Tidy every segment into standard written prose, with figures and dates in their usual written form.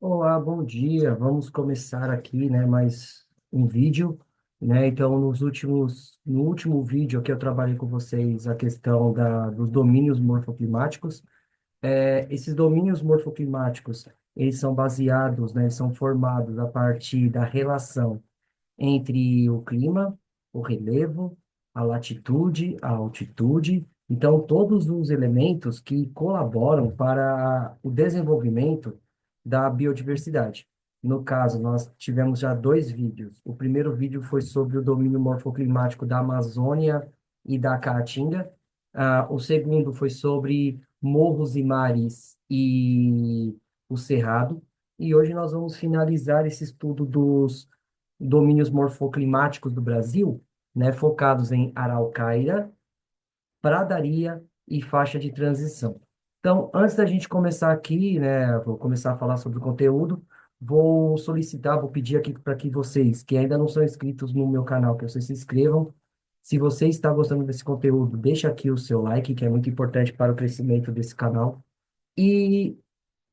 Olá, bom dia. Vamos começar aqui, né, mais um vídeo, né? Então, no último vídeo aqui eu trabalhei com vocês a questão dos domínios morfoclimáticos. Esses domínios morfoclimáticos, eles são baseados, né, são formados a partir da relação entre o clima, o relevo, a latitude, a altitude. Então, todos os elementos que colaboram para o desenvolvimento da biodiversidade. No caso, nós tivemos já dois vídeos. O primeiro vídeo foi sobre o domínio morfoclimático da Amazônia e da Caatinga. O segundo foi sobre morros e mares e o Cerrado. E hoje nós vamos finalizar esse estudo dos domínios morfoclimáticos do Brasil, né, focados em Araucária, Pradaria e faixa de transição. Então, antes da gente começar aqui, né, vou começar a falar sobre o conteúdo, vou pedir aqui para que vocês, que ainda não são inscritos no meu canal, que vocês se inscrevam. Se você está gostando desse conteúdo, deixa aqui o seu like, que é muito importante para o crescimento desse canal. E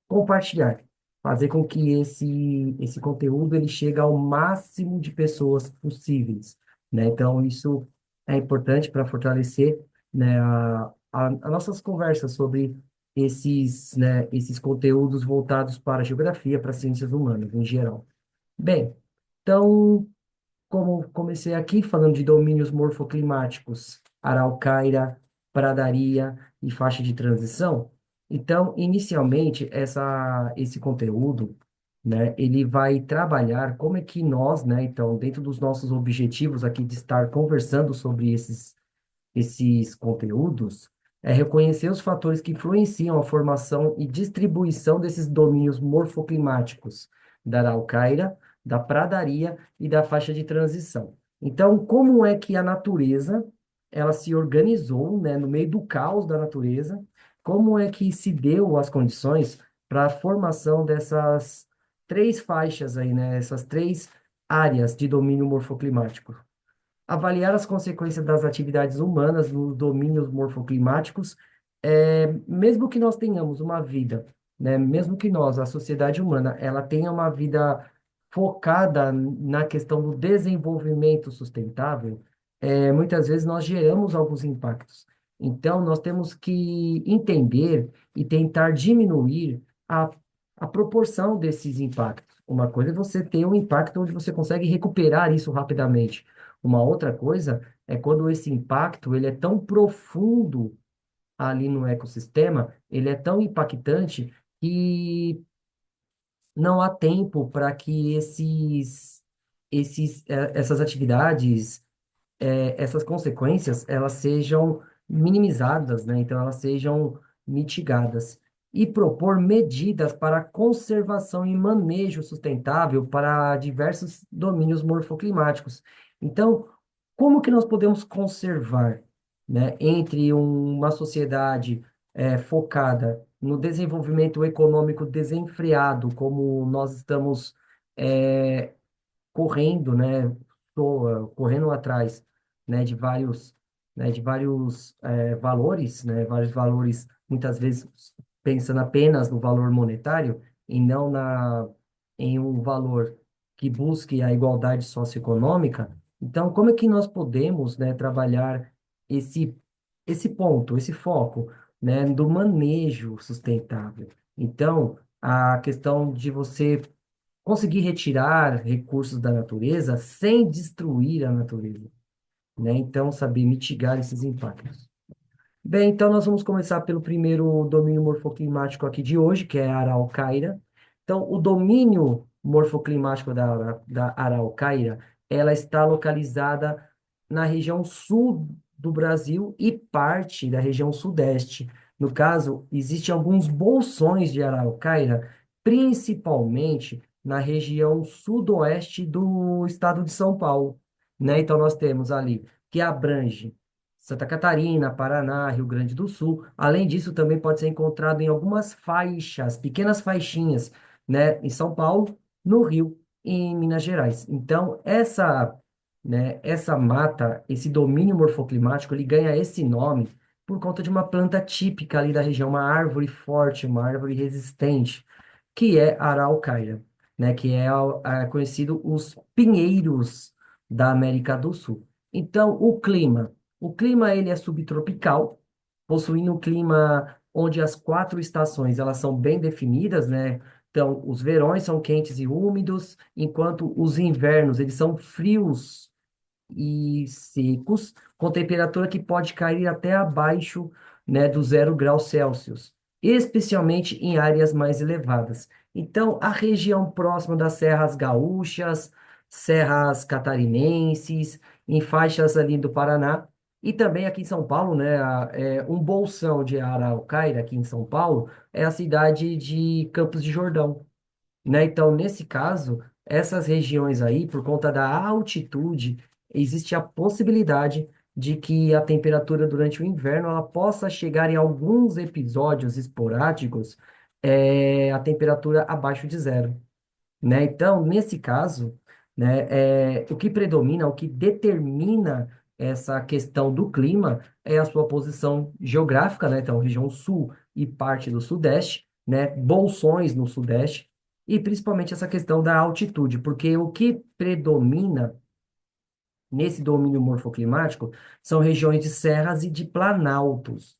compartilhar, fazer com que esse conteúdo ele chegue ao máximo de pessoas possíveis, né? Então, isso é importante para fortalecer, né, as nossas conversas sobre esses conteúdos voltados para a geografia, para as ciências humanas em geral. Bem, então, como comecei aqui falando de domínios morfoclimáticos, Araucária, Pradaria e faixa de transição, então, inicialmente, esse conteúdo, né, ele vai trabalhar como é que nós, né, então, dentro dos nossos objetivos aqui de estar conversando sobre esses conteúdos, é reconhecer os fatores que influenciam a formação e distribuição desses domínios morfoclimáticos da araucária, da pradaria e da faixa de transição. Então, como é que a natureza ela se organizou, né, no meio do caos da natureza? Como é que se deu as condições para a formação dessas três faixas aí, né, essas três áreas de domínio morfoclimático? Avaliar as consequências das atividades humanas nos domínios morfoclimáticos, mesmo que nós tenhamos uma vida, né, mesmo que nós, a sociedade humana, ela tenha uma vida focada na questão do desenvolvimento sustentável, muitas vezes nós geramos alguns impactos. Então, nós temos que entender e tentar diminuir a proporção desses impactos. Uma coisa é você ter um impacto onde você consegue recuperar isso rapidamente. Uma outra coisa é quando esse impacto ele é tão profundo ali no ecossistema, ele é tão impactante que não há tempo para que essas atividades, essas consequências, elas sejam minimizadas, né? Então, elas sejam mitigadas. E propor medidas para a conservação e manejo sustentável para diversos domínios morfoclimáticos. Então, como que nós podemos conservar, né, entre uma sociedade focada no desenvolvimento econômico desenfreado, como nós estamos eh, correndo, né, correndo atrás, né, de vários valores, né, vários valores, muitas vezes pensando apenas no valor monetário e não em um valor que busque a igualdade socioeconômica. Então, como é que nós podemos, né, trabalhar esse esse foco, né, do manejo sustentável? Então, a questão de você conseguir retirar recursos da natureza sem destruir a natureza, né? Então, saber mitigar esses impactos. Bem, então nós vamos começar pelo primeiro domínio morfoclimático aqui de hoje, que é a Araucária. Então, o domínio morfoclimático da Araucária, ela está localizada na região sul do Brasil e parte da região sudeste. No caso, existem alguns bolsões de Araucária, principalmente na região sudoeste do estado de São Paulo, né? Então, nós temos ali, que abrange Santa Catarina, Paraná, Rio Grande do Sul. Além disso, também pode ser encontrado em algumas faixas, pequenas faixinhas, né, em São Paulo, no Rio e em Minas Gerais. Então, essa mata, esse domínio morfoclimático, ele ganha esse nome por conta de uma planta típica ali da região, uma árvore forte, uma árvore resistente. que é a araucária, né? Que é, conhecido os pinheiros da América do Sul. Então, o clima ele é subtropical, possuindo um clima onde as quatro estações elas são bem definidas, né? Então, os verões são quentes e úmidos, enquanto os invernos eles são frios e secos, com temperatura que pode cair até abaixo, né, do 0 graus Celsius, especialmente em áreas mais elevadas. Então, a região próxima das Serras Gaúchas, Serras Catarinenses, em faixas ali do Paraná, e também aqui em São Paulo, né, um bolsão de Araucária, aqui em São Paulo, é a cidade de Campos de Jordão, né? Então, nesse caso, essas regiões aí, por conta da altitude, existe a possibilidade de que a temperatura durante o inverno ela possa chegar em alguns episódios esporádicos, a temperatura abaixo de zero, né? Então, nesse caso, né, o que predomina, o que determina essa questão do clima é a sua posição geográfica, né? Então, região sul e parte do sudeste, né? Bolsões no sudeste, e principalmente essa questão da altitude, porque o que predomina nesse domínio morfoclimático são regiões de serras e de planaltos.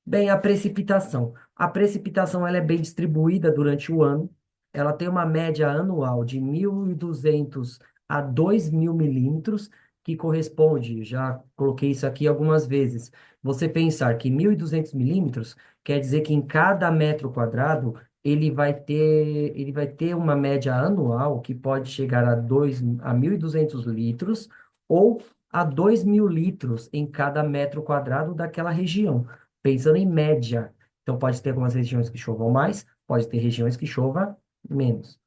Bem, a precipitação. A precipitação ela é bem distribuída durante o ano. Ela tem uma média anual de 1.200 a 2.000 milímetros, que corresponde, já coloquei isso aqui algumas vezes. Você pensar que 1.200 milímetros quer dizer que em cada metro quadrado ele vai ter uma média anual que pode chegar a 1.200 litros ou a 2.000 litros em cada metro quadrado daquela região, pensando em média. Então, pode ter algumas regiões que chovam mais, pode ter regiões que chova menos.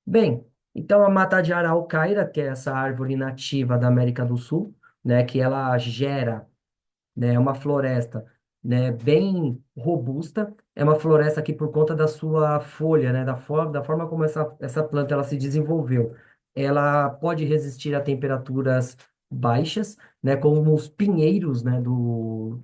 Bem, então a mata de araucária, que é essa árvore nativa da América do Sul, né, que ela gera, né? É uma floresta, né, bem robusta. É uma floresta que, por conta da sua folha, né, da forma como essa planta ela se desenvolveu, ela pode resistir a temperaturas baixas, né, como os pinheiros, né, do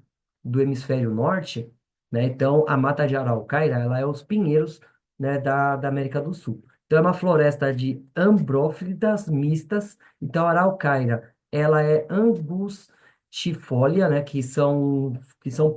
hemisfério norte, né? Então, a mata de araucária, ela é os pinheiros, né, da América do Sul. Então, é uma floresta de ambrófilas mistas. Então, a araucária, ela é angustifolia, né, que são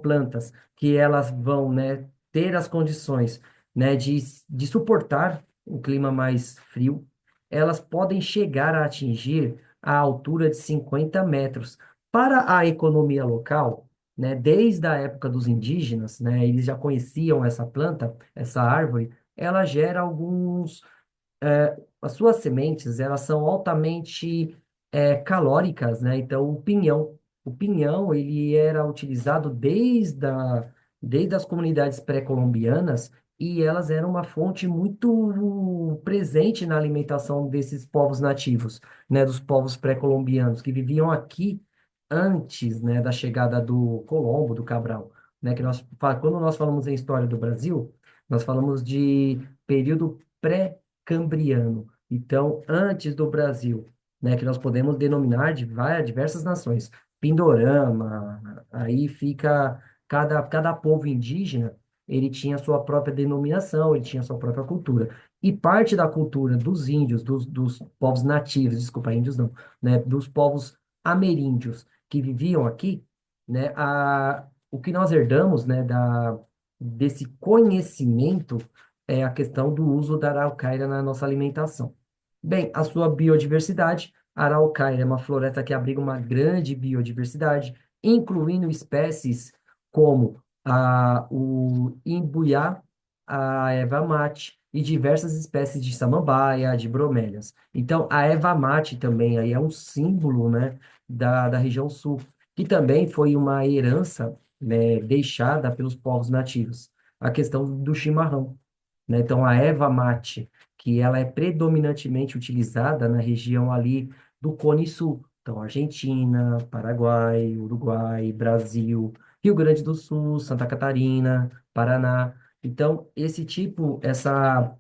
plantas que elas vão, né, ter as condições, né, de suportar um clima mais frio. Elas podem chegar a atingir a altura de 50 metros. Para a economia local, né, desde a época dos indígenas, né, eles já conheciam essa planta, essa árvore, ela gera as suas sementes, elas são altamente calóricas, né? Então, o pinhão, ele era utilizado desde as comunidades pré-colombianas, e elas eram uma fonte muito presente na alimentação desses povos nativos, né? Dos povos pré-colombianos que viviam aqui antes, né, da chegada do Colombo, do Cabral, né? Quando nós falamos em história do Brasil, nós falamos de período pré-cambriano. Então, antes do Brasil, né, que nós podemos denominar de diversas nações. Pindorama, aí fica cada povo indígena, ele tinha sua própria denominação, ele tinha sua própria cultura. E parte da cultura dos índios, dos povos nativos, desculpa, índios não, né, dos povos ameríndios que viviam aqui, né, o que nós herdamos, né, desse conhecimento é a questão do uso da araucária na nossa alimentação. Bem, a sua biodiversidade, a araucária é uma floresta que abriga uma grande biodiversidade, incluindo espécies como o imbuiá, a erva mate e diversas espécies de samambaia, de bromélias. Então, a erva mate também aí é um símbolo, né, da região sul, que também foi uma herança, né, deixada pelos povos nativos. A questão do chimarrão, né? Então, a erva mate, que ela é predominantemente utilizada na região ali do Cone Sul. Então, Argentina, Paraguai, Uruguai, Brasil, Rio Grande do Sul, Santa Catarina, Paraná. Então, essa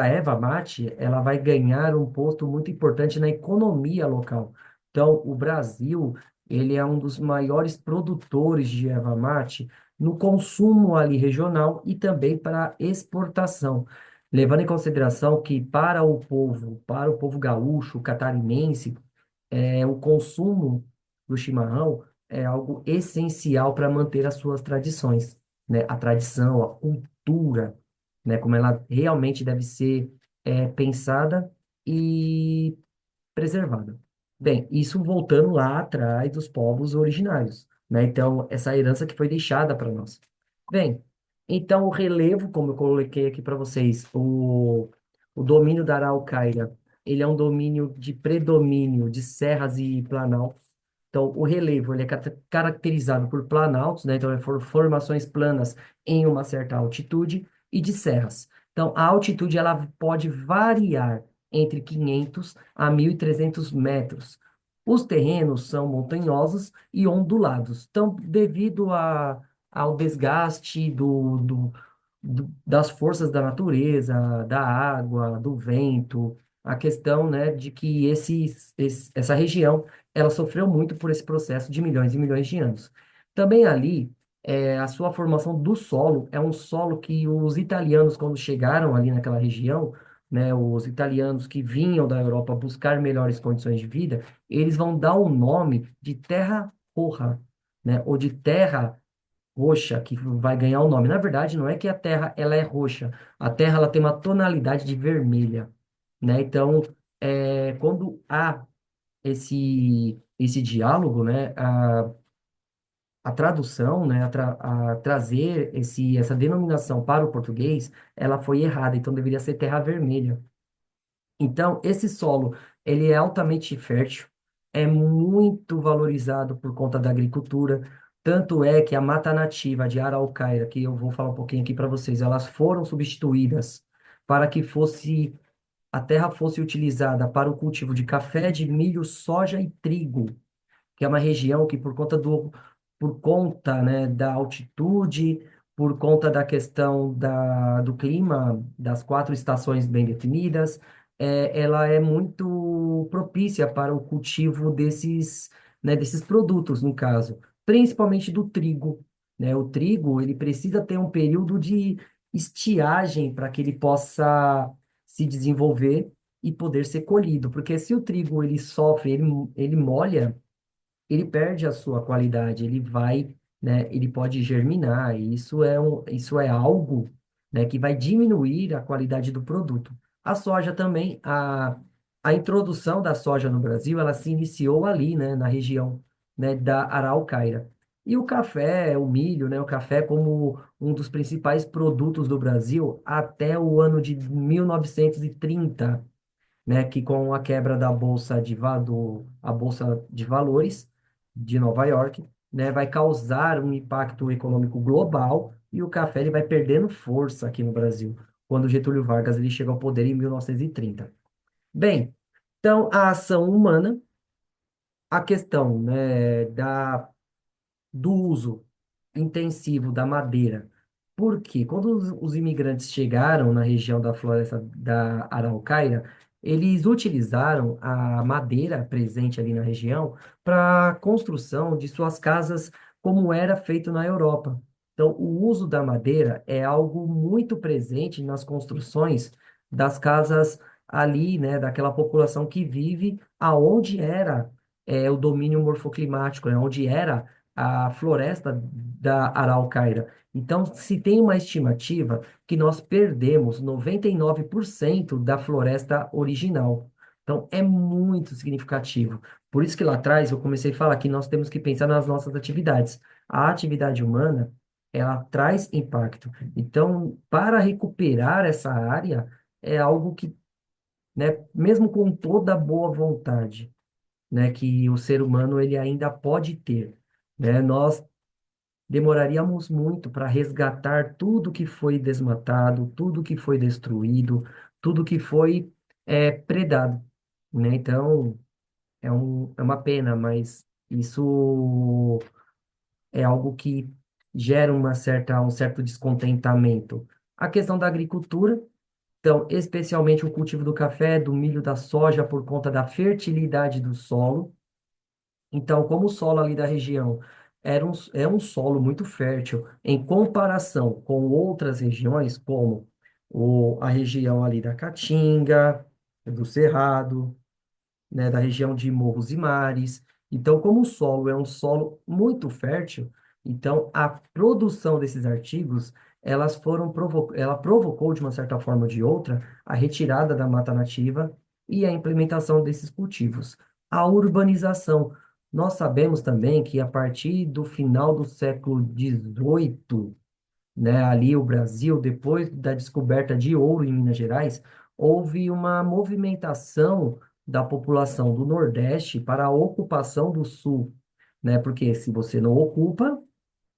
erva mate, ela vai ganhar um posto muito importante na economia local. Então, o Brasil, ele é um dos maiores produtores de erva mate no consumo ali regional e também para exportação. Levando em consideração que para o povo gaúcho, catarinense, o consumo do chimarrão é algo essencial para manter as suas tradições, né? A tradição, a cultura, né? Como ela realmente deve ser pensada e preservada. Bem, isso voltando lá atrás dos povos originários, né? Então, essa herança que foi deixada para nós. Bem, então o relevo, como eu coloquei aqui para vocês, o domínio da Araucária, ele é um domínio de predomínio de serras e planaltos. Então, o relevo ele é caracterizado por planaltos, né? Então, formações planas em uma certa altitude e de serras. Então, a altitude ela pode variar entre 500 a 1.300 metros. Os terrenos são montanhosos e ondulados. Então, devido ao desgaste das forças da natureza, da água, do vento, a questão, né, de que essa região ela sofreu muito por esse processo de milhões e milhões de anos. Também ali, a sua formação do solo é um solo que os italianos, quando chegaram ali naquela região, né, os italianos que vinham da Europa buscar melhores condições de vida, eles vão dar o nome de terra roja, né, ou de terra roxa, que vai ganhar o nome. Na verdade, não é que a terra ela é roxa, a terra ela tem uma tonalidade de vermelha, né? Então, quando há esse diálogo, né, a tradução, né, a trazer essa denominação para o português, ela foi errada, então deveria ser terra vermelha. Então, esse solo, ele é altamente fértil, é muito valorizado por conta da agricultura, tanto é que a mata nativa de Araucária, que eu vou falar um pouquinho aqui para vocês, elas foram substituídas para que a terra fosse utilizada para o cultivo de café, de milho, soja e trigo, que é uma região que por conta, né, da altitude, por conta da questão do clima, das quatro estações bem definidas, ela é muito propícia para o cultivo desses produtos, no caso, principalmente do trigo, né? O trigo, ele precisa ter um período de estiagem para que ele possa se desenvolver e poder ser colhido, porque se o trigo ele sofre, ele molha, ele perde a sua qualidade, ele vai, né, ele pode germinar, e isso é algo, né, que vai diminuir a qualidade do produto. A soja também, a introdução da soja no Brasil, ela se iniciou ali, né, na região, né, da Araucária. E o café, o milho, né, o café como um dos principais produtos do Brasil até o ano de 1930, né, que com a quebra da a bolsa de valores de Nova York, né, vai causar um impacto econômico global e o café ele vai perdendo força aqui no Brasil, quando Getúlio Vargas ele chega ao poder em 1930. Bem, então a ação humana, a questão, né, do uso intensivo da madeira. Porque quando os imigrantes chegaram na região da floresta da Araucária, eles utilizaram a madeira presente ali na região para a construção de suas casas como era feito na Europa. Então, o uso da madeira é algo muito presente nas construções das casas ali, né, daquela população que vive aonde era o domínio morfoclimático, né, onde era a floresta da Araucária. Então, se tem uma estimativa que nós perdemos 99% da floresta original. Então, é muito significativo. Por isso que lá atrás eu comecei a falar que nós temos que pensar nas nossas atividades. A atividade humana, ela traz impacto. Então, para recuperar essa área, é algo que, né, mesmo com toda a boa vontade, né, que o ser humano ele ainda pode ter, né? Nós demoraríamos muito para resgatar tudo que foi desmatado, tudo que foi destruído, tudo que foi predado, né? Então, é uma pena, mas isso é algo que gera um certo descontentamento. A questão da agricultura, então, especialmente o cultivo do café, do milho, da soja, por conta da fertilidade do solo. Então, como o solo ali da região é um solo muito fértil em comparação com outras regiões, como a região ali da Caatinga, do Cerrado, né, da região de Morros e Mares. Então, como o solo é um solo muito fértil, então a produção desses artigos, ela provocou de uma certa forma ou de outra a retirada da mata nativa e a implementação desses cultivos. A urbanização. Nós sabemos também que a partir do final do século XVIII, né, ali o Brasil, depois da descoberta de ouro em Minas Gerais, houve uma movimentação da população do Nordeste para a ocupação do Sul, né? Porque se você não ocupa,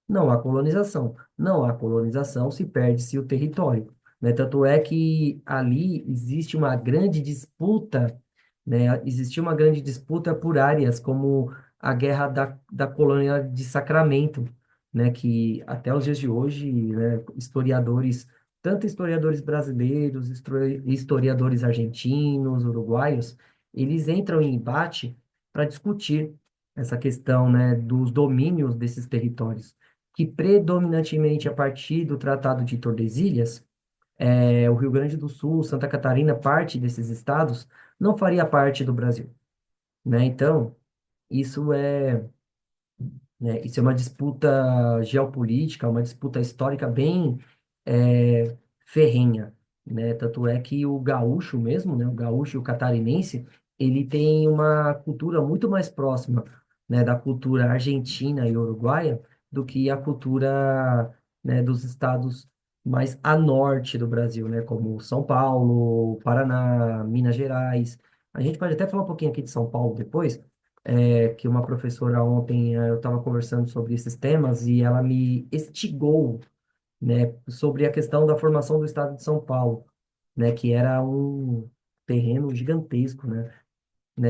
não há colonização. Não há colonização, se perde-se o território, né? Tanto é que ali existe uma grande disputa, né? Existiu uma grande disputa por áreas, como a Guerra da Colônia de Sacramento, né? Que até os dias de hoje, né, historiadores, tanto historiadores brasileiros, historiadores argentinos, uruguaios, eles entram em embate para discutir essa questão, né, dos domínios desses territórios que predominantemente a partir do Tratado de Tordesilhas, o Rio Grande do Sul, Santa Catarina, parte desses estados, não faria parte do Brasil, né? Então, isso é, isso é uma disputa geopolítica, uma disputa histórica bem ferrenha, né? Tanto é que o gaúcho mesmo, né? O gaúcho e o catarinense, ele tem uma cultura muito mais próxima, né? Da cultura argentina e uruguaia do que a cultura, né? Dos estados mais a norte do Brasil, né? Como São Paulo, Paraná, Minas Gerais. A gente pode até falar um pouquinho aqui de São Paulo depois, que uma professora ontem, eu estava conversando sobre esses temas e ela me instigou, né, sobre a questão da formação do Estado de São Paulo, né, que era um terreno gigantesco, né,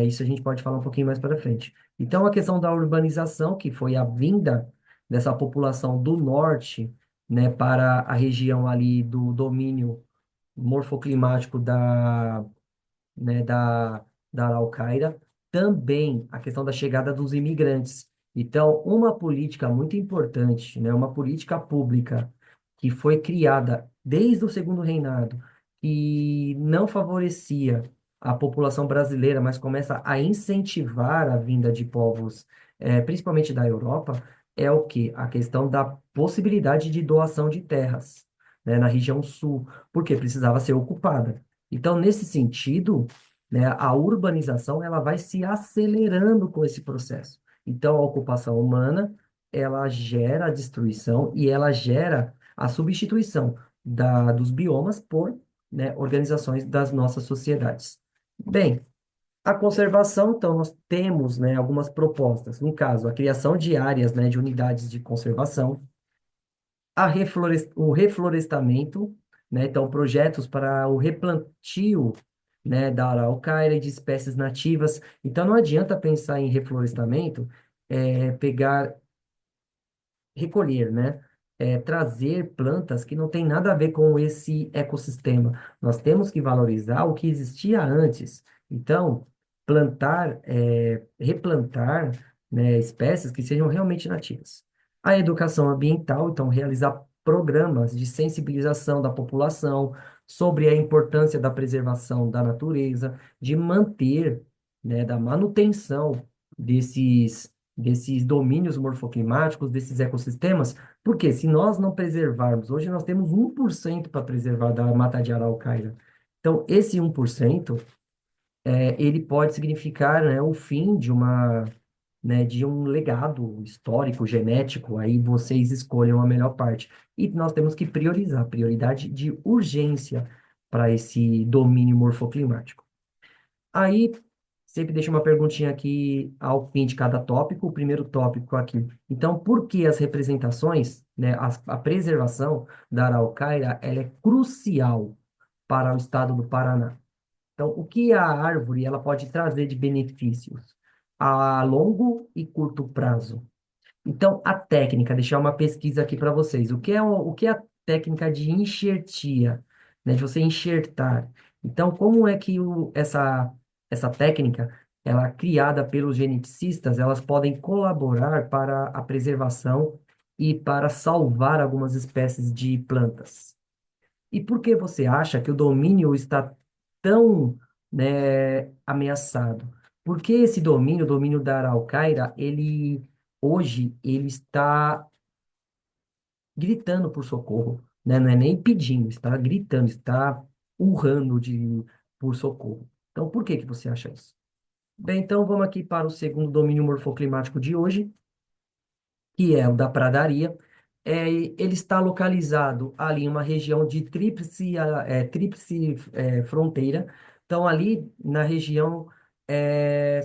isso a gente pode falar um pouquinho mais para frente. Então, a questão da urbanização, que foi a vinda dessa população do norte, né, para a região ali do domínio morfoclimático da Araucária, também a questão da chegada dos imigrantes. Então, uma política muito importante, né, uma política pública que foi criada desde o segundo reinado, que não favorecia a população brasileira, mas começa a incentivar a vinda de povos, principalmente da Europa, é o que? A questão da possibilidade de doação de terras, né, na região sul, porque precisava ser ocupada. Então, nesse sentido, né, a urbanização ela vai se acelerando com esse processo. Então, a ocupação humana ela gera a destruição e ela gera a substituição dos biomas por, né, organizações das nossas sociedades. Bem, a conservação, então, nós temos, né, algumas propostas. No caso, a criação de áreas, né, de unidades de conservação, o reflorestamento, né? Então, projetos para o replantio, né, da araucária e de espécies nativas. Então, não adianta pensar em reflorestamento, pegar, recolher, né? Trazer plantas que não tem nada a ver com esse ecossistema. Nós temos que valorizar o que existia antes. Então, replantar, né, espécies que sejam realmente nativas. A educação ambiental, então, realizar programas de sensibilização da população sobre a importância da preservação da natureza, de manter, né, da manutenção desses domínios morfoclimáticos, desses ecossistemas, porque se nós não preservarmos, hoje nós temos 1% para preservar da mata de araucária. Então, esse 1%, ele pode significar, né, o fim de um legado histórico, genético, aí vocês escolham a melhor parte. E nós temos que priorizar, prioridade de urgência para esse domínio morfoclimático. Aí, sempre deixo uma perguntinha aqui ao fim de cada tópico, o primeiro tópico aqui. Então, por que as representações, né, a preservação da araucária, ela é crucial para o estado do Paraná? Então, o que a árvore ela pode trazer de benefícios a longo e curto prazo? Então, a técnica, deixar uma pesquisa aqui para vocês. O que é a técnica de enxertia, né? De você enxertar. Então, como é que essa técnica ela criada pelos geneticistas, elas podem colaborar para a preservação e para salvar algumas espécies de plantas. E por que você acha que o domínio está tão, né, ameaçado? Porque esse domínio, o domínio da araucária, ele hoje ele está gritando por socorro, né? Não é nem pedindo, está gritando, está urrando por socorro. Então, por que que você acha isso? Bem, então vamos aqui para o segundo domínio morfoclimático de hoje, que é o da pradaria. Ele está localizado ali em uma região de tríplice fronteira. Então, ali na região é,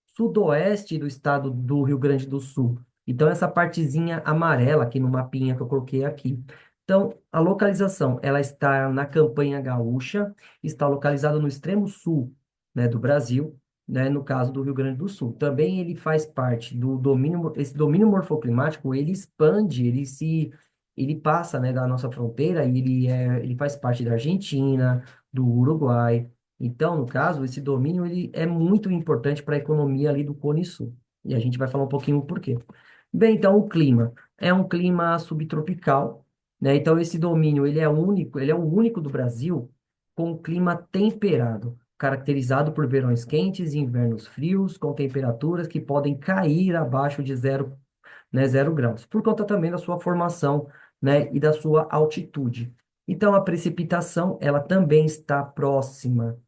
sudoeste do estado do Rio Grande do Sul. Então, essa partezinha amarela aqui no mapinha que eu coloquei aqui. Então, a localização, ela está na Campanha Gaúcha, está localizada no extremo sul, né, do Brasil, né, no caso do Rio Grande do Sul. Também ele faz parte do domínio, esse domínio morfoclimático, ele expande, ele passa, né, da nossa fronteira e ele faz parte da Argentina, do Uruguai. Então, no caso, esse domínio ele é muito importante para a economia ali do Cone Sul. E a gente vai falar um pouquinho o porquê. Bem, então o clima é um clima subtropical, né? Então esse domínio ele é o único do Brasil com clima temperado, caracterizado por verões quentes e invernos frios, com temperaturas que podem cair abaixo de zero, né, 0 graus, por conta também da sua formação, né, e da sua altitude. Então a precipitação ela também está próxima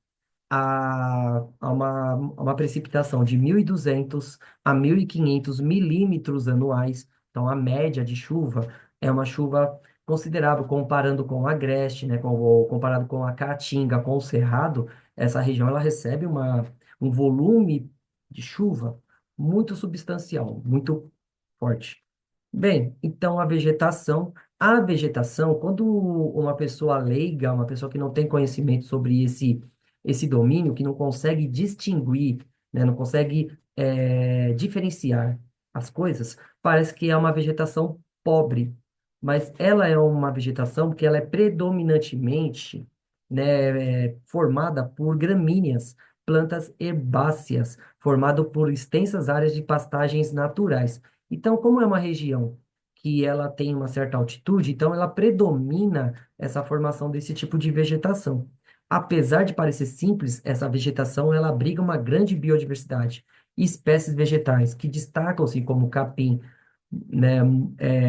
a uma precipitação de 1.200 a 1.500 milímetros anuais. Então, a média de chuva é uma chuva considerável, comparando com o Agreste, né, comparado com a Caatinga, com o Cerrado, essa região ela recebe um volume de chuva muito substancial, muito forte. Bem, então a vegetação, quando uma pessoa leiga, uma pessoa que não tem conhecimento sobre esse domínio, que não consegue distinguir, né, não consegue diferenciar as coisas, parece que é uma vegetação pobre, mas ela é uma vegetação que ela é predominantemente, né, formada por gramíneas, plantas herbáceas, formado por extensas áreas de pastagens naturais. Então, como é uma região que ela tem uma certa altitude, então ela predomina essa formação desse tipo de vegetação. Apesar de parecer simples, essa vegetação ela abriga uma grande biodiversidade. Espécies vegetais que destacam-se como capim, né,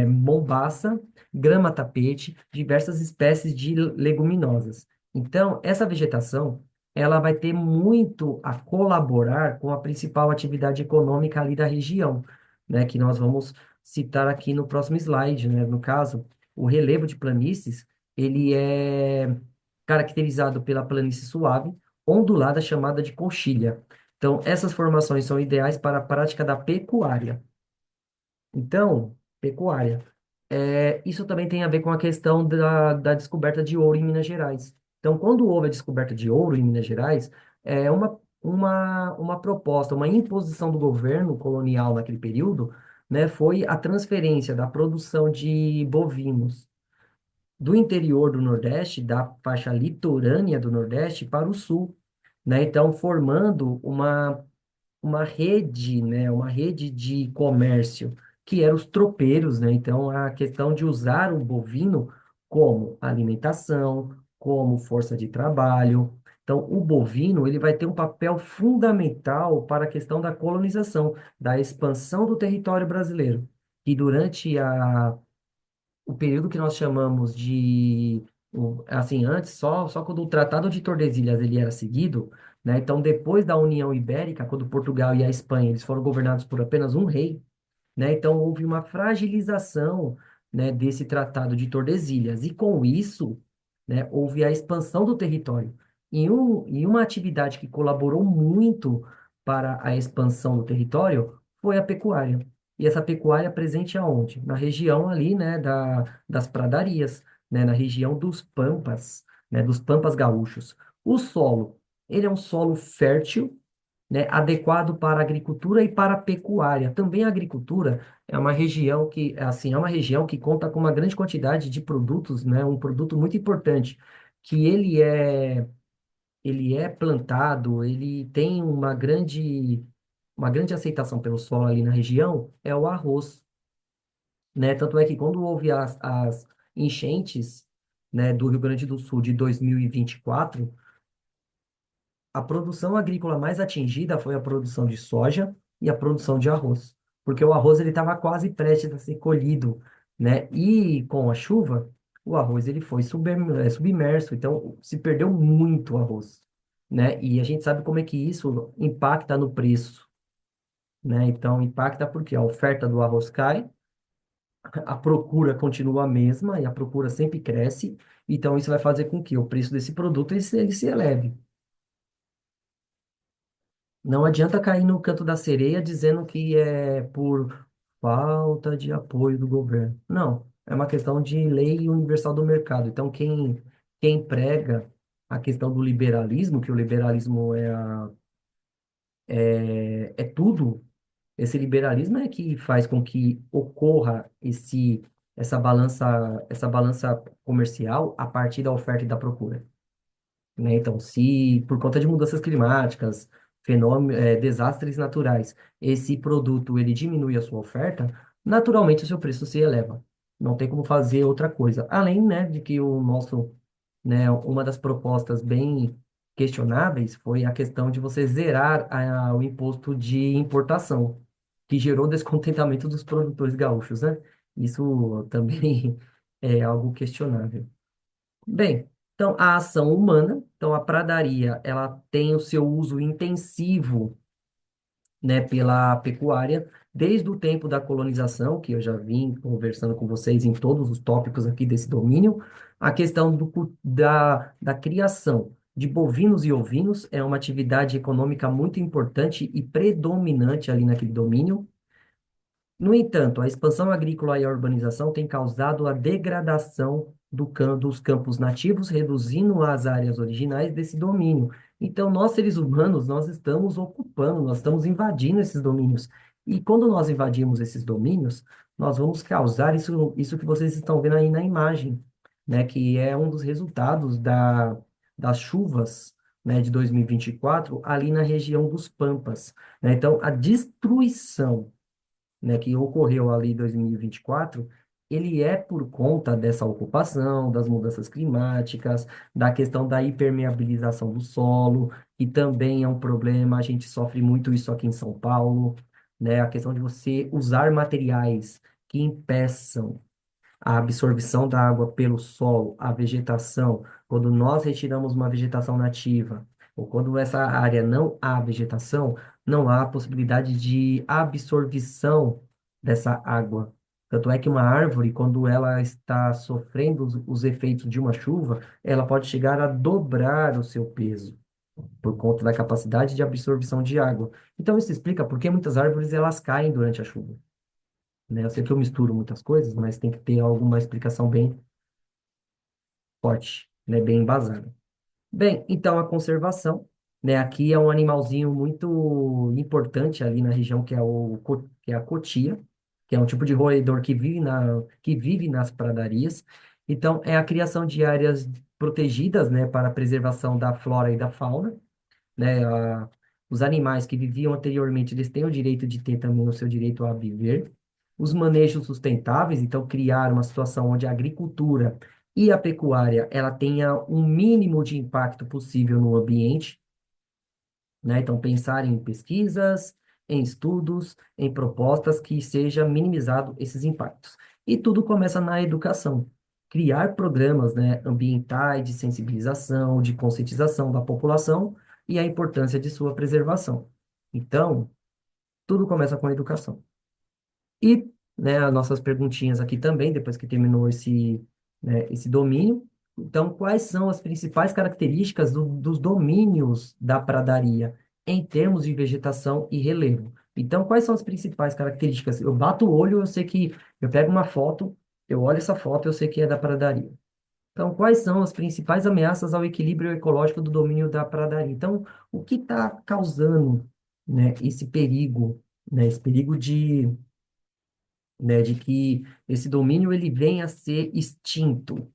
mombaça, grama-tapete, diversas espécies de leguminosas. Então, essa vegetação ela vai ter muito a colaborar com a principal atividade econômica ali da região, né, que nós vamos citar aqui no próximo slide, né? No caso, o relevo de planícies, ele é caracterizado pela planície suave, ondulada, chamada de conchilha. Então, essas formações são ideais para a prática da pecuária. Então, pecuária. Isso também tem a ver com a questão da descoberta de ouro em Minas Gerais. Então, quando houve a descoberta de ouro em Minas Gerais, uma proposta, uma imposição do governo colonial naquele período, né, foi a transferência da produção de bovinos do interior do Nordeste, da faixa litorânea do Nordeste, para o sul, né? Então, formando uma rede, né, uma rede de comércio, que eram os tropeiros, né? Então, a questão de usar o bovino como alimentação, como força de trabalho. Então, o bovino, ele vai ter um papel fundamental para a questão da colonização, da expansão do território brasileiro. E durante o período que nós chamamos assim, antes, só quando o Tratado de Tordesilhas ele era seguido, né? Então, depois da União Ibérica, quando Portugal e a Espanha eles foram governados por apenas um rei, né? Então, houve uma fragilização, né, desse Tratado de Tordesilhas. E com isso, né, houve a expansão do território. E uma atividade que colaborou muito para a expansão do território foi a pecuária. E essa pecuária presente aonde? Na região ali, né, das pradarias, né, na região dos pampas, né, dos pampas gaúchos. O solo, ele é um solo fértil, né, adequado para a agricultura e para a pecuária. Também a agricultura é uma região que, assim, é uma região que conta com uma grande quantidade de produtos, né, um produto muito importante, que ele é ele é plantado, ele tem uma grande aceitação pelo solo ali na região, é o arroz, né? Tanto é que quando houve as enchentes, né, do Rio Grande do Sul de 2024, a produção agrícola mais atingida foi a produção de soja e a produção de arroz, porque o arroz ele estava quase prestes a ser colhido, né? E com a chuva, o arroz ele foi submerso, então se perdeu muito arroz, né? E a gente sabe como é que isso impacta no preço, né? Então impacta porque a oferta do arroz cai, a procura continua a mesma e a procura sempre cresce, então isso vai fazer com que o preço desse produto ele se eleve. Não adianta cair no canto da sereia dizendo que é por falta de apoio do governo. Não, é uma questão de lei universal do mercado. Então, quem prega a questão do liberalismo, que o liberalismo é tudo, esse liberalismo é que faz com que ocorra essa balança comercial a partir da oferta e da procura, né? Então, se por conta de mudanças climáticas, desastres naturais, esse produto ele diminui a sua oferta, naturalmente o seu preço se eleva. Não tem como fazer outra coisa. Além, né, de que uma das propostas bem questionáveis foi a questão de você zerar o imposto de importação, que gerou descontentamento dos produtores gaúchos, né? Isso também é algo questionável. Bem, então a ação humana, então a pradaria, ela tem o seu uso intensivo, né, pela pecuária, desde o tempo da colonização, que eu já vim conversando com vocês em todos os tópicos aqui desse domínio, a questão da criação de bovinos e ovinos é uma atividade econômica muito importante e predominante ali naquele domínio. No entanto, a expansão agrícola e a urbanização têm causado a degradação dos campos nativos, reduzindo as áreas originais desse domínio. Então, nós, seres humanos, nós estamos ocupando, nós estamos invadindo esses domínios. E quando nós invadimos esses domínios, nós vamos causar isso que vocês estão vendo aí na imagem, né, que é um dos resultados das chuvas, né, de 2024 ali na região dos Pampas, né? Então, a destruição, né, que ocorreu ali em 2024, ele é por conta dessa ocupação, das mudanças climáticas, da questão da hipermeabilização do solo, que também é um problema, a gente sofre muito isso aqui em São Paulo, né, a questão de você usar materiais que impeçam a absorção da água pelo solo, a vegetação, quando nós retiramos uma vegetação nativa, ou quando essa área não há vegetação, não há possibilidade de absorção dessa água. Tanto é que uma árvore, quando ela está sofrendo os efeitos de uma chuva, ela pode chegar a dobrar o seu peso, por conta da capacidade de absorção de água. Então, isso explica por que muitas árvores elas caem durante a chuva, né? Eu sei que eu misturo muitas coisas, mas tem que ter alguma explicação bem forte, né? Bem embasada. Bem, então a conservação, né? Aqui é um animalzinho muito importante ali na região que é a cotia, que é um tipo de roedor que vive nas pradarias. Então, é a criação de áreas protegidas, né, para a preservação da flora e da fauna, né? Os animais que viviam anteriormente, eles têm o direito de ter também o seu direito a viver. Os manejos sustentáveis, então, criar uma situação onde a agricultura e a pecuária, ela tenha um mínimo de impacto possível no ambiente, né? Então, pensar em pesquisas, em estudos, em propostas que seja minimizado esses impactos. E tudo começa na educação. Criar programas, né, ambientais de sensibilização, de conscientização da população e a importância de sua preservação. Então, tudo começa com a educação. E, né, as nossas perguntinhas aqui também, depois que terminou esse domínio. Então, quais são as principais características dos domínios da pradaria em termos de vegetação e relevo? Então, quais são as principais características? Eu bato o olho, eu sei que eu pego uma foto, eu olho essa foto, eu sei que é da pradaria. Então, quais são as principais ameaças ao equilíbrio ecológico do domínio da pradaria? Então, o que está causando, né, esse perigo, né, esse perigo de que esse domínio ele venha a ser extinto.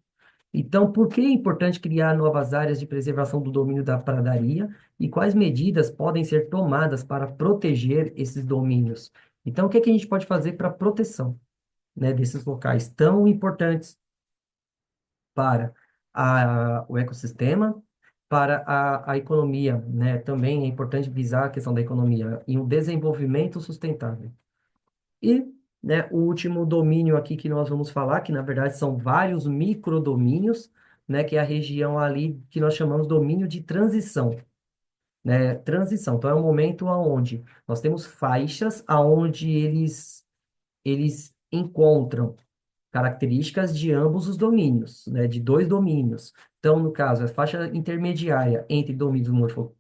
Então, por que é importante criar novas áreas de preservação do domínio da pradaria e quais medidas podem ser tomadas para proteger esses domínios? Então, o que é que a gente pode fazer para proteção, né, desses locais tão importantes para o ecossistema, para a economia, né? Também é importante visar a questão da economia e um desenvolvimento sustentável. E, né, o último domínio aqui que nós vamos falar, que na verdade são vários microdomínios, né, que é a região ali que nós chamamos domínio de transição, né? Transição. Então é um momento onde nós temos faixas aonde eles encontram características de ambos os domínios, né, de dois domínios. Então, no caso, a faixa intermediária entre domínios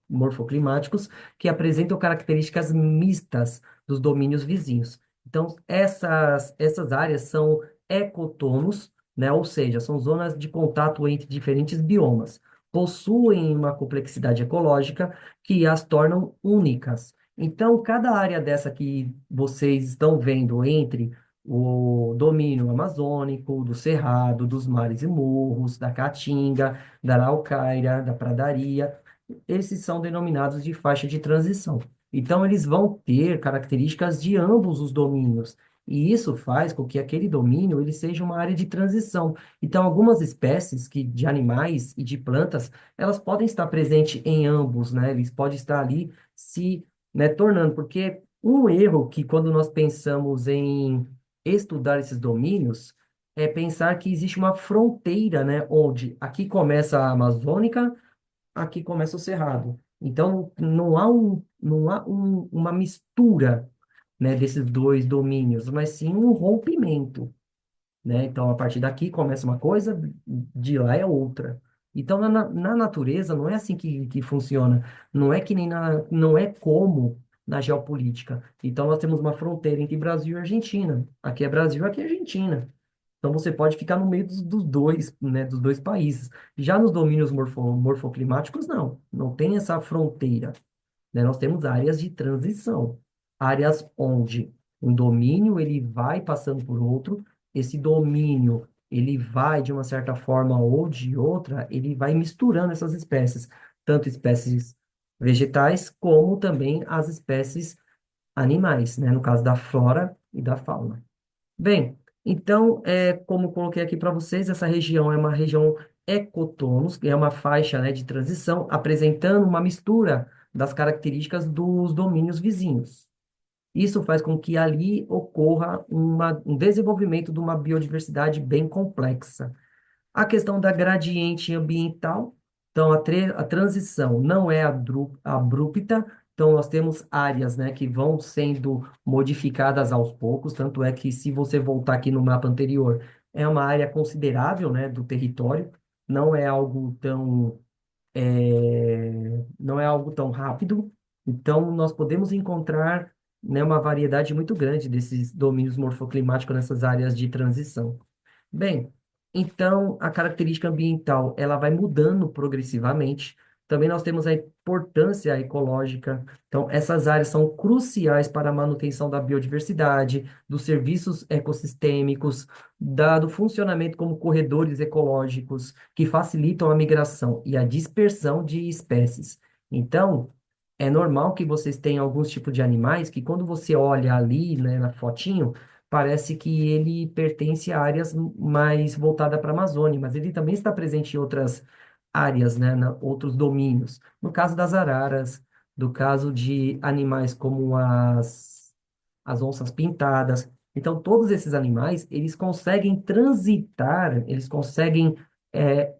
morfoclimáticos que apresentam características mistas dos domínios vizinhos. Então, essas áreas são ecotonos, né, ou seja, são zonas de contato entre diferentes biomas. Possuem uma complexidade ecológica que as tornam únicas. Então, cada área dessa que vocês estão vendo entre o domínio amazônico, do Cerrado, dos mares e morros, da Caatinga, da Araucária, da Pradaria. Esses são denominados de faixa de transição. Então, eles vão ter características de ambos os domínios. E isso faz com que aquele domínio ele seja uma área de transição. Então, algumas espécies de animais e de plantas, elas podem estar presentes em ambos, né? Eles podem estar ali se, né, tornando, porque um erro que quando nós pensamos em estudar esses domínios é pensar que existe uma fronteira, né, onde aqui começa a Amazônica, aqui começa o Cerrado. Então, uma mistura, né, desses dois domínios, mas sim um rompimento, né? Então, a partir daqui começa uma coisa, de lá é outra. Então, na natureza, não é assim que funciona. Não é que nem não é como na geopolítica. Então, nós temos uma fronteira entre Brasil e Argentina. Aqui é Brasil, aqui é Argentina. Então, você pode ficar no meio dos dois, né, dos dois países. Já nos domínios morfoclimáticos, não. Não tem essa fronteira, né? Nós temos áreas de transição, áreas onde um domínio ele vai passando por outro, esse domínio ele vai de uma certa forma ou de outra, ele vai misturando essas espécies, tanto espécies vegetais como também as espécies animais, né? No caso da flora e da fauna. Bem, então, como coloquei aqui para vocês, essa região é uma região ecotonos, que é uma faixa, né, de transição, apresentando uma mistura das características dos domínios vizinhos. Isso faz com que ali ocorra um desenvolvimento de uma biodiversidade bem complexa. A questão da gradiente ambiental, então a transição não é abrupta, então nós temos áreas, né, que vão sendo modificadas aos poucos, tanto é que se você voltar aqui no mapa anterior, é uma área considerável, né, do território, não é algo tão, não é algo tão rápido, então nós podemos encontrar, né, uma variedade muito grande desses domínios morfoclimáticos nessas áreas de transição. Bem, então a característica ambiental ela vai mudando progressivamente. Também nós temos a importância ecológica. Então, essas áreas são cruciais para a manutenção da biodiversidade, dos serviços ecossistêmicos, do funcionamento como corredores ecológicos, que facilitam a migração e a dispersão de espécies. Então, é normal que vocês tenham alguns tipos de animais que, quando você olha ali, né, na fotinho, parece que ele pertence a áreas mais voltadas para a Amazônia, mas ele também está presente em outras áreas, né, outros domínios. No caso das araras, do caso de animais como as onças pintadas. Então, todos esses animais, eles conseguem transitar, eles conseguem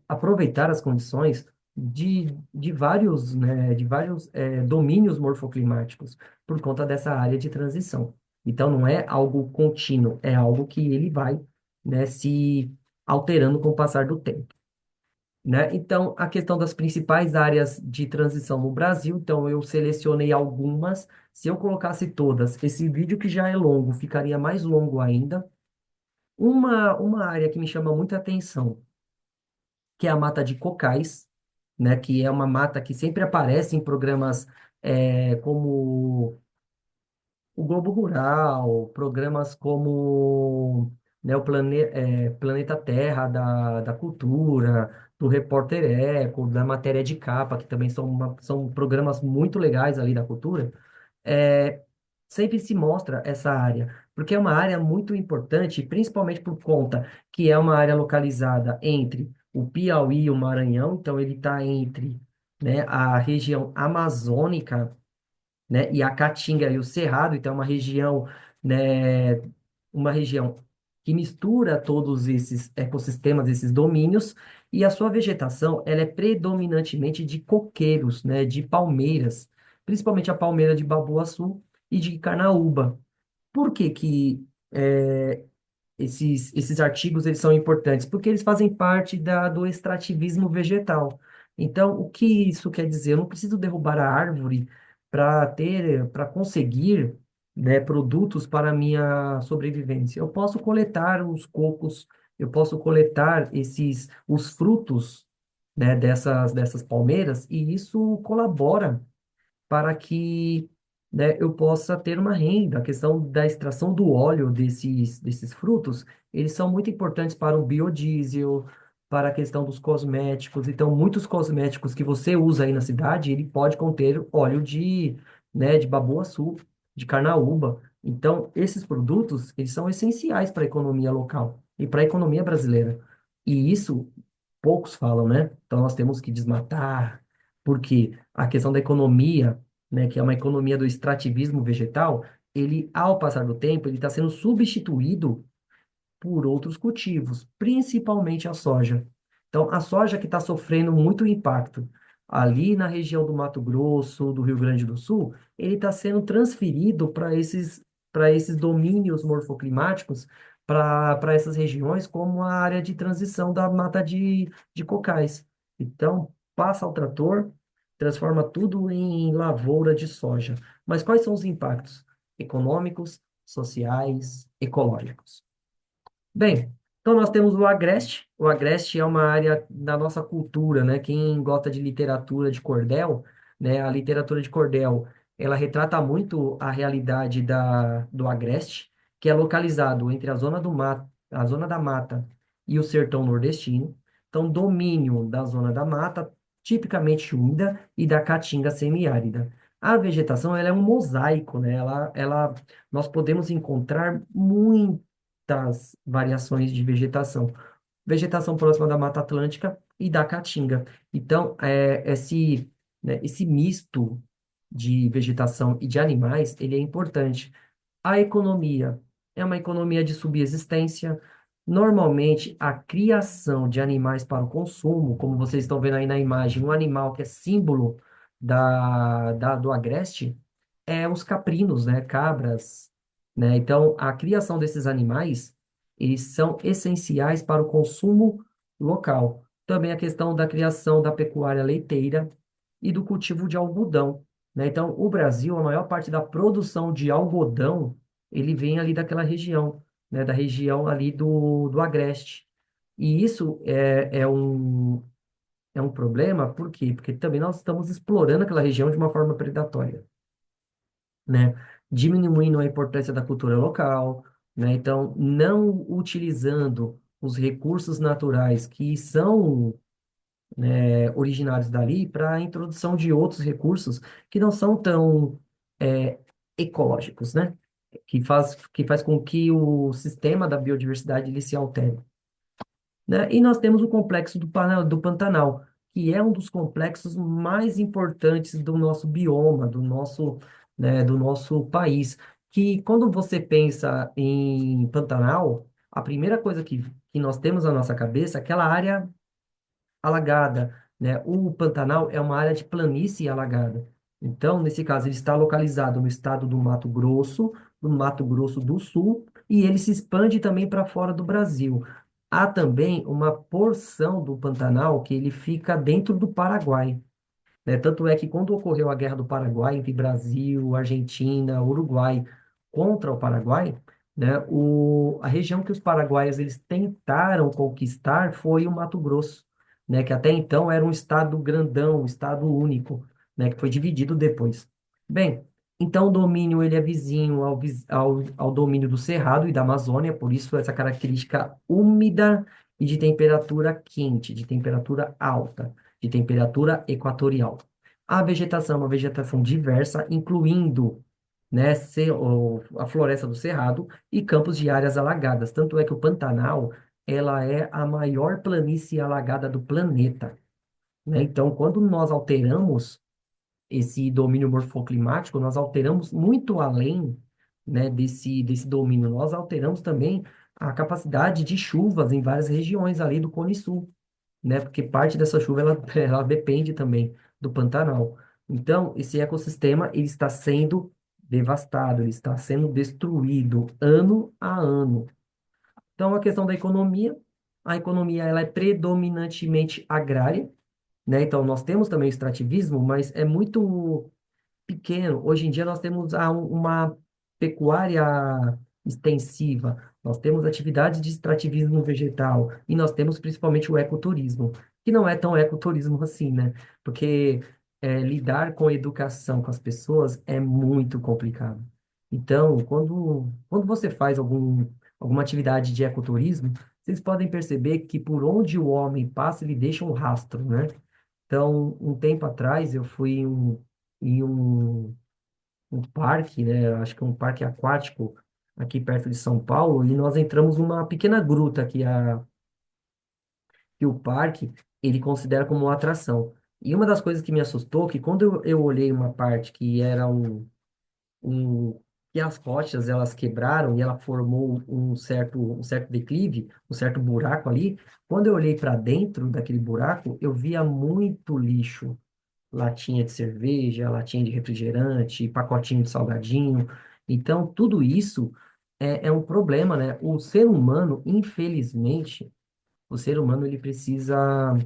aproveitar as condições de vários, né, de vários domínios morfoclimáticos por conta dessa área de transição. Então, não é algo contínuo, é algo que ele vai, né, se alterando com o passar do tempo, né? Então, a questão das principais áreas de transição no Brasil, então eu selecionei algumas. Se eu colocasse todas, esse vídeo que já é longo, ficaria mais longo ainda. Uma área que me chama muita atenção, que é a mata de cocais, né? Que é uma mata que sempre aparece em programas como o Globo Rural, programas como né, Planeta Terra da Cultura, do Repórter Eco, da Matéria de Capa, que também são programas muito legais ali da cultura, é, sempre se mostra essa área, porque é uma área muito importante, principalmente por conta que é uma área localizada entre o Piauí e o Maranhão, então ele está entre, né, a região amazônica, né, e a Caatinga e o Cerrado, então é né, uma região que mistura todos esses ecossistemas, esses domínios, e a sua vegetação, ela é predominantemente de coqueiros, né, de palmeiras, principalmente a palmeira de babuaçu e de carnaúba. Por que que esses artigos eles são importantes? Porque eles fazem parte do extrativismo vegetal. Então, o que isso quer dizer? Eu não preciso derrubar a árvore para conseguir, né, produtos para a minha sobrevivência. Eu posso coletar os cocos, eu posso coletar os frutos, né, dessas palmeiras, e isso colabora para que, né, eu possa ter uma renda. A questão da extração do óleo desses frutos, eles são muito importantes para o biodiesel, para a questão dos cosméticos. Então, muitos cosméticos que você usa aí na cidade, ele pode conter óleo de baboaçu, de carnaúba. Então, esses produtos, eles são essenciais para a economia local e para a economia brasileira. E isso poucos falam, né? Então, nós temos que desmatar, porque a questão da economia, né, que é uma economia do extrativismo vegetal, ele, ao passar do tempo, ele está sendo substituído por outros cultivos, principalmente a soja. Então, a soja que está sofrendo muito impacto ali na região do Mato Grosso, do Rio Grande do Sul, ele está sendo transferido para esses domínios morfoclimáticos, para essas regiões, como a área de transição da mata de cocais. Então, passa ao trator, transforma tudo em lavoura de soja. Mas quais são os impactos econômicos, sociais, ecológicos? Bem, então nós temos o Agreste. O Agreste é uma área da nossa cultura, né? Quem gosta de literatura de cordel, né? A literatura de cordel, ela retrata muito a realidade do Agreste, que é localizado entre a zona da mata e o sertão nordestino. Então, domínio da zona da mata, tipicamente úmida, e da caatinga semiárida. A vegetação, ela é um mosaico, né? Nós podemos encontrar muitas variações de vegetação. Vegetação próxima da Mata Atlântica e da Caatinga. Então, esse misto de vegetação e de animais, ele é importante. A economia é uma economia de subsistência. Normalmente, a criação de animais para o consumo, como vocês estão vendo aí na imagem, um animal que é símbolo do agreste, é os caprinos, né? Cabras, né? Então, a criação desses animais, eles são essenciais para o consumo local. Também a questão da criação da pecuária leiteira e do cultivo de algodão, né? Então, o Brasil, a maior parte da produção de algodão, ele vem ali daquela região, né? Da região ali do Agreste. E isso é um problema, por quê? Porque também nós estamos explorando aquela região de uma forma predatória, né? Diminuindo a importância da cultura local, né? Então, não utilizando os recursos naturais que são, originários dali para a introdução de outros recursos que não são tão é, ecológicos, né? Que faz com que o sistema da biodiversidade ele se altere, né? E nós temos o complexo do Pantanal, que é um dos complexos mais importantes do nosso bioma, do nosso país. Que quando você pensa em Pantanal, a primeira coisa que nós temos na nossa cabeça é aquela área alagada, né? O Pantanal é uma área de planície alagada. Então, nesse caso, ele está localizado no estado do Mato Grosso, no Mato Grosso do Sul, e ele se expande também para fora do Brasil. Há também uma porção do Pantanal que ele fica dentro do Paraguai, né? Tanto é que quando ocorreu a Guerra do Paraguai entre Brasil, Argentina, Uruguai contra o Paraguai, né, a região que os paraguaios eles tentaram conquistar foi o Mato Grosso, né, que até então era um estado grandão, um estado único, né, que foi dividido depois. Bem, Então, o domínio ele é vizinho ao domínio do Cerrado e da Amazônia, por isso essa característica úmida e de temperatura quente, de temperatura alta, de temperatura equatorial. A vegetação é uma vegetação diversa, incluindo, né, a floresta do Cerrado e campos de áreas alagadas. Tanto é que o Pantanal, ela é a maior planície alagada do planeta, né? Então, quando nós alteramos esse domínio morfoclimático, nós alteramos muito além, né, desse domínio. Nós alteramos também a capacidade de chuvas em várias regiões ali do Cone Sul, né? Porque parte dessa chuva ela depende também do Pantanal. Então, esse ecossistema ele está sendo devastado, ele está sendo destruído ano a ano. Então, a questão da economia, a economia ela é predominantemente agrária, né? Então, nós temos também o extrativismo, mas é muito pequeno. Hoje em dia nós temos uma pecuária extensiva, nós temos atividades de extrativismo vegetal e nós temos principalmente o ecoturismo, que não é tão ecoturismo assim, né? Porque lidar com a educação com as pessoas é muito complicado. Então, quando você faz alguma atividade de ecoturismo, vocês podem perceber que por onde o homem passa, ele deixa um rastro, né? Então, um tempo atrás, eu fui em um parque, né? Acho que é um parque aquático aqui perto de São Paulo, e nós entramos numa pequena gruta que o parque ele considera como uma atração. E uma das coisas que me assustou, que quando eu olhei uma parte que era que as rochas elas quebraram e ela formou um certo declive, um certo buraco ali, quando eu olhei para dentro daquele buraco, eu via muito lixo, latinha de cerveja, latinha de refrigerante, pacotinho de salgadinho. Então, tudo isso é um problema, né? O ser humano, infelizmente, o ser humano ele precisa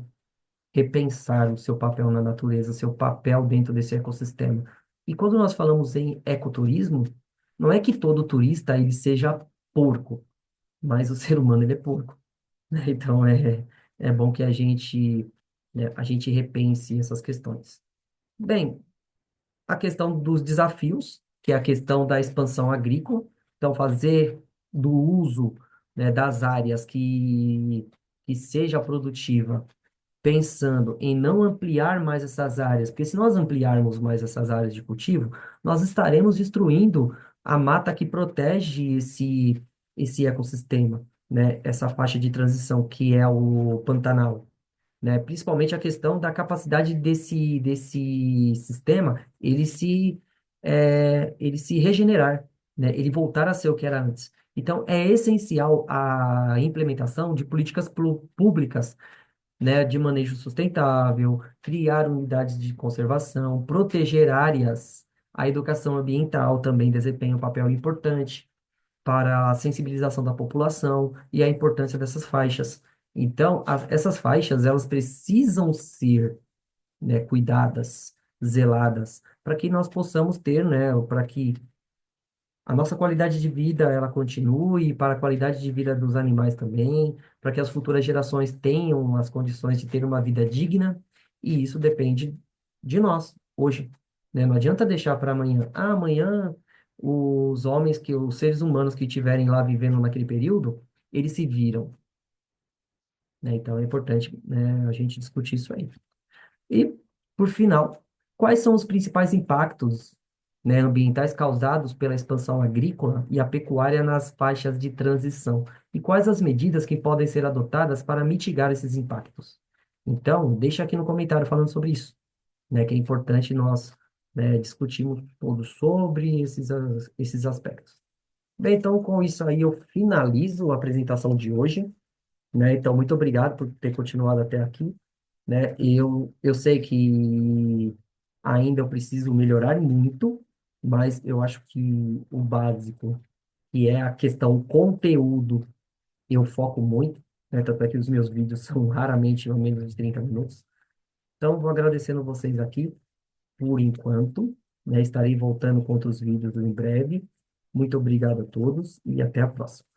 repensar o seu papel na natureza, o seu papel dentro desse ecossistema. E quando nós falamos em ecoturismo, não é que todo turista ele seja porco, mas o ser humano ele é porco, né? Então é bom que a gente repense essas questões. Bem, a questão dos desafios, que é a questão da expansão agrícola. Então, fazer do uso, né, das áreas que seja produtiva, pensando em não ampliar mais essas áreas, porque se nós ampliarmos mais essas áreas de cultivo, nós estaremos destruindo a mata que protege esse ecossistema, né, essa faixa de transição que é o Pantanal, né? Principalmente a questão da capacidade desse sistema ele se regenerar, né? Ele voltar a ser o que era antes. Então, é essencial a implementação de políticas públicas, né, de manejo sustentável, criar unidades de conservação, proteger áreas. A educação ambiental também desempenha um papel importante para a sensibilização da população e a importância dessas faixas. Então, essas faixas, elas precisam ser, né, cuidadas, zeladas, para que nós possamos ter, né, para que a nossa qualidade de vida ela continue, para a qualidade de vida dos animais também, para que as futuras gerações tenham as condições de ter uma vida digna, e isso depende de nós, hoje, né? Não adianta deixar para amanhã. Ah, amanhã os seres humanos que estiverem lá vivendo naquele período, eles se viram, né? Então é importante, né, a gente discutir isso aí. E, por final, quais são os principais impactos, né, ambientais causados pela expansão agrícola e a pecuária nas faixas de transição? E quais as medidas que podem ser adotadas para mitigar esses impactos? Então, deixa aqui no comentário falando sobre isso, né, que é importante nós, né, discutirmos todos sobre esses aspectos. Bem, então, com isso aí eu finalizo a apresentação de hoje, né? Então, muito obrigado por ter continuado até aqui, né? Eu sei que ainda eu preciso melhorar muito, mas eu acho que o básico, que é a questão conteúdo, eu foco muito, né? Tanto é que os meus vídeos são raramente menos de 30 minutos. Então, vou agradecendo vocês aqui por enquanto, né? Estarei voltando com outros vídeos em breve. Muito obrigado a todos e até a próxima.